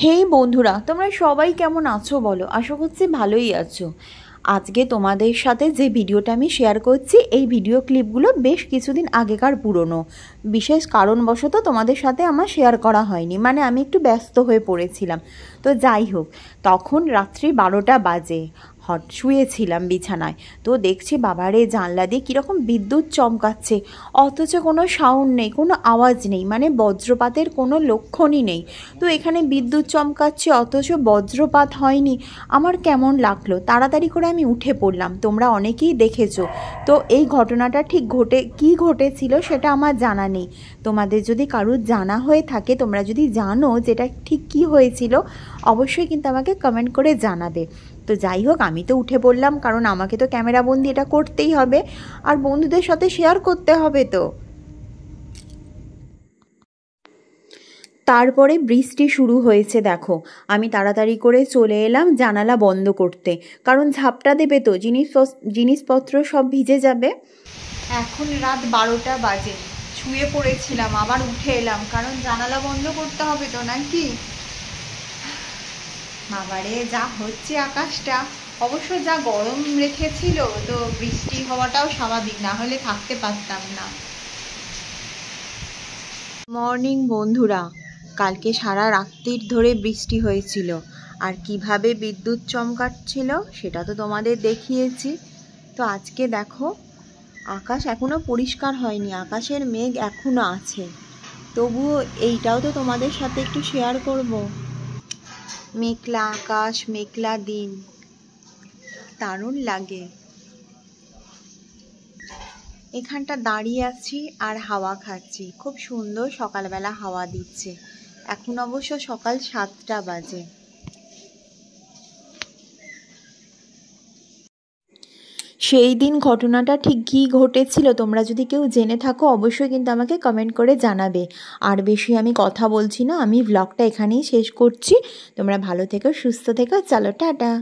হেই বন্ধুরা, তোমরা সবাই কেমন আছো বলো? আশা করছি ভালোই আছো। আজকে তোমাদের সাথে যে ভিডিওটা আমি শেয়ার করছি, এই ভিডিও ক্লিপগুলো বেশ কিছুদিন আগেকার পুরনো। বিশেষ কারণবশত তোমাদের সাথে আমার শেয়ার করা হয়নি, মানে আমি একটু ব্যস্ত হয়ে পড়েছিলাম। তো যাই হোক, তখন রাত্রি 12টা বাজে, শুয়েছিলাম বিছানায়। তো দেখছি বাবারে জানলা দিয়ে কীরকম বিদ্যুৎ চমকাচ্ছে, অথচ কোনো সাউন্ড নেই, কোনো আওয়াজ নেই, মানে বজ্রপাতের কোনো লক্ষণই নেই। তো এখানে বিদ্যুৎ চমকাচ্ছে অথচ বজ্রপাত হয়নি। আমার কেমন লাগলো, তাড়াতাড়ি করে আমি উঠে পড়লাম। তোমরা অনেকেই দেখেছো। তো এই ঘটনাটা ঠিক কী ঘটেছিল সেটা আমার জানা নেই। তোমাদের যদি কারোর জানা হয়ে থাকে, তোমরা যদি জানো যেটা ঠিক কী হয়েছিল, অবশ্যই কিন্তু আমাকে কমেন্ট করে জানাবে। তো যাই হোক, আমি তো উঠে পড়লাম, কারণ আমাকে তো ক্যামেরাবন্দি এটা করতেই হবে, আর বন্ধুদের সাথে শেয়ার করতে হবে। তো তারপরে বৃষ্টি শুরু হয়েছে, দেখো। আমি তাড়াতাড়ি করে চলে এলাম জানালা বন্ধ করতে, কারণ ঝাপটা দেবে তো, জিনিসপত্র সব ভিজে যাবে। এখন রাত 12টা বাজে, শুয়ে পড়েছিলাম, আবার উঠে এলাম, কারণ জানালা বন্ধ করতে হবে তো, নাকি? বাবারে যা হচ্ছে আকাশটা, অবশ্য যা গরম রেখেছিল, তো বৃষ্টি হওয়াটাও স্বাভাবিক, না হলে থাকতে পারতাম না। মর্নিং বন্ধুরা, কালকে সারা রাত্রির ধরে বৃষ্টি হয়েছিল, আর কিভাবে বিদ্যুৎ চমকাচ্ছিল সেটা তো তোমাদের দেখিয়েছি। তো আজকে দেখো, আকাশ এখনো পরিষ্কার হয়নি, আকাশের মেঘ এখনো আছে, তবুও এইটাও তো তোমাদের সাথে একটু শেয়ার করব। মেঘলা আকাশ, মেঘলা দিন, দারুণ লাগে। এখানটা দাঁড়িয়ে আছি আর হাওয়া খাচ্ছি, খুব সুন্দর সকালবেলা হাওয়া দিচ্ছে। এখন অবশ্য সকাল 7টা বাজে। সেই দিন ঘটনাটা ঠিক কী ঘটেছিল তোমরা যদি কেউ জেনে থাকো, অবশ্যই কিন্তু আমাকে কমেন্ট করে জানাবে। আর বেশি আমি কথা বলছি না, আমি ব্লগটা এখানেই শেষ করছি। তোমরা ভালো থেকো, সুস্থ থেকো, চলো টাটা।